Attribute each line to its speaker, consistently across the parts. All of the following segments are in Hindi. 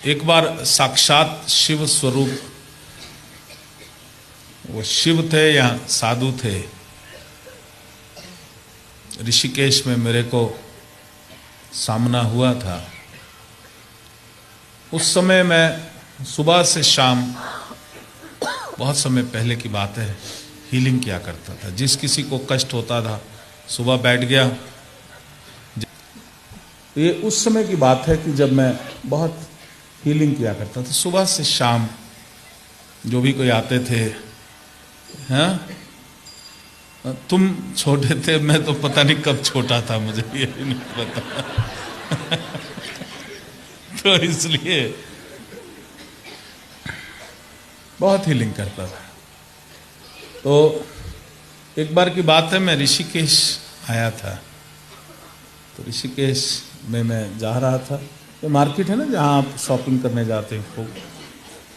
Speaker 1: एक बार साक्षात शिव स्वरूप, वो शिव थे या साधु थे, ऋषिकेश में मेरे को सामना हुआ था। उस समय मैं सुबह से शाम, बहुत समय पहले की बात है, हीलिंग किया करता था। जिस किसी को कष्ट होता था सुबह बैठ गया। ये उस समय की बात है कि जब मैं बहुत हीलिंग किया करता था, सुबह से शाम। जो भी कोई आते थे, हाँ, तुम छोटे थे, मैं तो पता नहीं कब छोटा था, मुझे ये भी नहीं पता। तो इसलिए बहुत हीलिंग करता था। तो एक बार की बात है, मैं ऋषिकेश आया था। तो ऋषिकेश में मैं जा रहा था। ये मार्केट है ना जहाँ आप शॉपिंग करने जाते हैं, खूब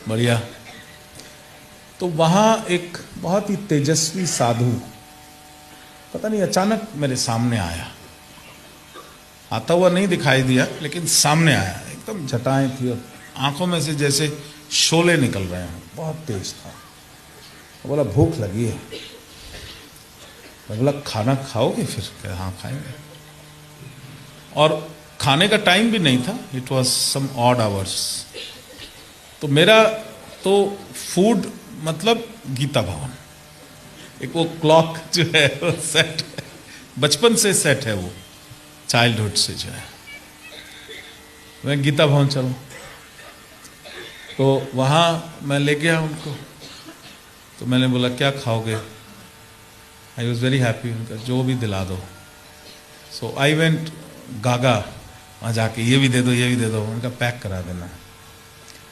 Speaker 1: बढ़िया। तो वहाँ एक बहुत ही तेजस्वी साधु, पता नहीं अचानक मेरे सामने आया। आता हुआ नहीं दिखाई दिया, लेकिन सामने आया। एकदम जटाएं थी और आंखों में से जैसे शोले निकल रहे हैं, बहुत तेज था। बोला भूख लगी है। मैं बोला खाना खाओगे? फिर कहा हाँ खाएंगे। और खाने का टाइम भी नहीं था, it was some odd hours. तो मेरा तो फूड मतलब गीता भवन, एक वो क्लॉक जो है वो सेट है, बचपन से सेट है, वो चाइल्डहुड से जो है। मैं गीता भवन चलूं, तो वहाँ मैं ले गया उनको। तो मैंने बोला क्या खाओगे? I was very happy. उनका जो भी दिला दो। सो आई वेंट गागा, वहाँ जाके ये भी दे दो, ये भी दे दो। उनका पैक करा देना।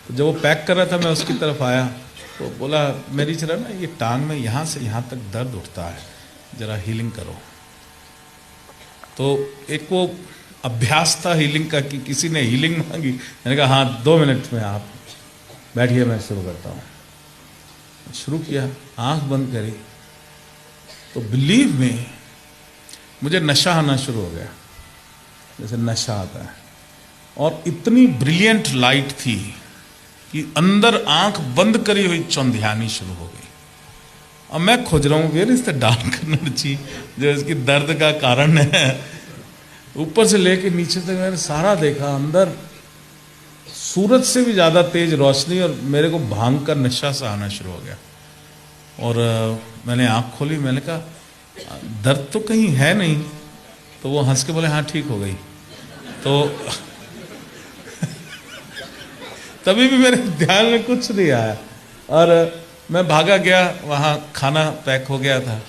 Speaker 1: तो जब वो पैक कर रहा था, मैं उसकी तरफ आया तो बोला मेरी जरा ना ये टांग में यहाँ से यहाँ तक दर्द उठता है, जरा हीलिंग करो। तो एक वो अभ्यास था हीलिंग का कि किसी ने हीलिंग मांगी। मैंने कहा हाँ 2 मिनट में आप बैठिए, मैं शुरू करता हूँ। शुरू किया, आंख बंद करी तो बिलीव में मुझे नशा आना शुरू हो गया, जैसे नशा आता है। और इतनी ब्रिलियंट लाइट थी कि अंदर आंख बंद करी हुई चौंधियानी शुरू हो गई। अब मैं खोज रहा हूँ where is the dark energy जो इसकी दर्द का कारण है। ऊपर से लेके नीचे तक मैंने सारा देखा, अंदर सूरज से भी ज्यादा तेज रोशनी, और मेरे को भांग का नशा सा आना शुरू हो गया। और मैंने आंख खोली, मैंने कहा दर्द तो कहीं है नहीं। तो वो हंस के बोले हाँ ठीक हो गई। तो तभी भी मेरे ध्यान में कुछ नहीं आया और मैं भागा गया। वहाँ खाना पैक हो गया था,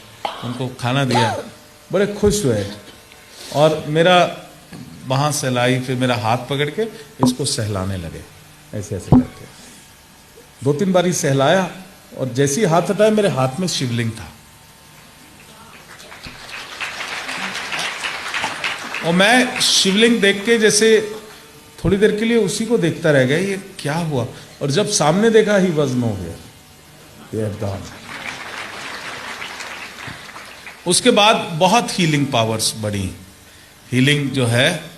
Speaker 1: उनको खाना दिया, बड़े खुश हुए। और मेरा वहाँ सहलाई, फिर मेरा हाथ पकड़ के इसको सहलाने लगे, ऐसे ऐसे करके 2-3 बारी सहलाया। और जैसे ही हाथ हटाया, मेरे हाथ में शिवलिंग था। और मैं शिवलिंग देख के जैसे थोड़ी देर के लिए उसी को देखता रह गया, ये क्या हुआ। और जब सामने देखा, he was nowhere, gone. उसके बाद बहुत हीलिंग पावर्स बढ़ी। हीलिंग जो है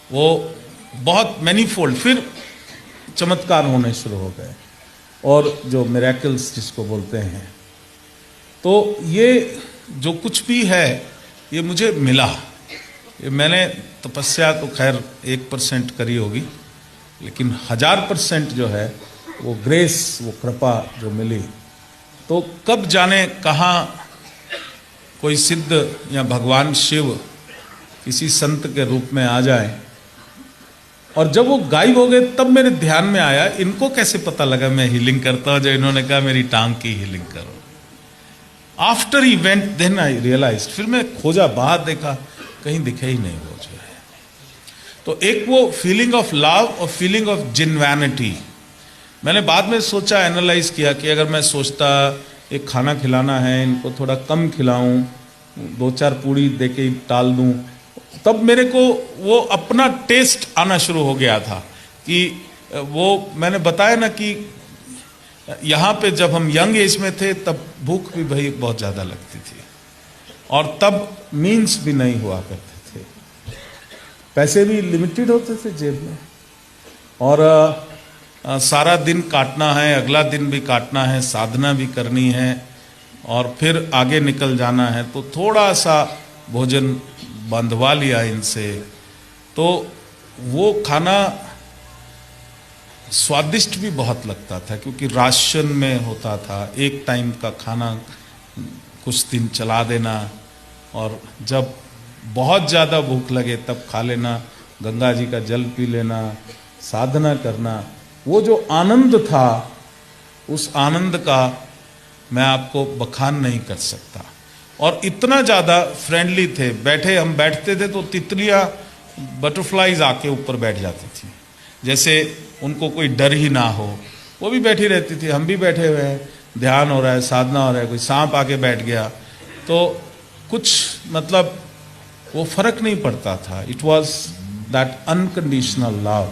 Speaker 1: वो बहुत मैनीफोल्ड, फिर चमत्कार होने शुरू हो गए, और जो मिरेकल्स जिसको बोलते हैं। तो ये जो कुछ भी है ये मुझे मिला। ये मैंने तपस्या तो खैर 1% करी होगी, लेकिन 1000% जो है वो ग्रेस, वो कृपा जो मिली। तो कब जाने कहाँ कोई सिद्ध या भगवान शिव किसी संत के रूप में आ जाए। और जब वो गायब हो गए, तब मेरे ध्यान में आया इनको कैसे पता लगा मैं हीलिंग करता हूँ, जो इन्होंने कहा मेरी टांग की हीलिंग करो। After he went, then I realise. फिर मैं खोजा, बाहर देखा, कहीं दिखे ही नहीं वो जो है। तो एक वो फीलिंग ऑफ लव और फीलिंग ऑफ जेन्युइनिटी। मैंने बाद में सोचा, एनालाइज किया कि अगर मैं सोचता एक खाना खिलाना है, इनको थोड़ा कम खिलाऊं, 2-4 पूड़ी देके टाल दूं, तब मेरे को वो अपना टेस्ट आना शुरू हो गया था। कि वो मैंने बताया ना कि यहाँ पे जब हम यंग एज में थे, तब भूख भी भाई बहुत ज़्यादा लगती थी, और तब मीन्स भी नहीं हुआ करते थे, पैसे भी लिमिटेड होते थे जेब में। और सारा दिन काटना है, अगला दिन भी काटना है, साधना भी करनी है और फिर आगे निकल जाना है। तो थोड़ा सा भोजन बंधवा लिया इनसे। तो वो खाना स्वादिष्ट भी बहुत लगता था क्योंकि राशन में होता था, एक टाइम का खाना कुछ दिन चला देना और जब बहुत ज़्यादा भूख लगे तब खा लेना, गंगा जी का जल पी लेना, साधना करना। वो जो आनंद था, उस आनंद का मैं आपको बखान नहीं कर सकता। और इतना ज़्यादा फ्रेंडली थे, हम बैठते थे तो तितलियाँ, बटरफ्लाइज आके ऊपर बैठ जाती थी, जैसे उनको कोई डर ही ना हो। वो भी बैठी रहती थी, हम भी बैठे हुए हैं, ध्यान हो रहा है, साधना हो रहा है, कोई सांप आके बैठ गया तो कुछ मतलब वो फर्क नहीं पड़ता था। It was that unconditional love.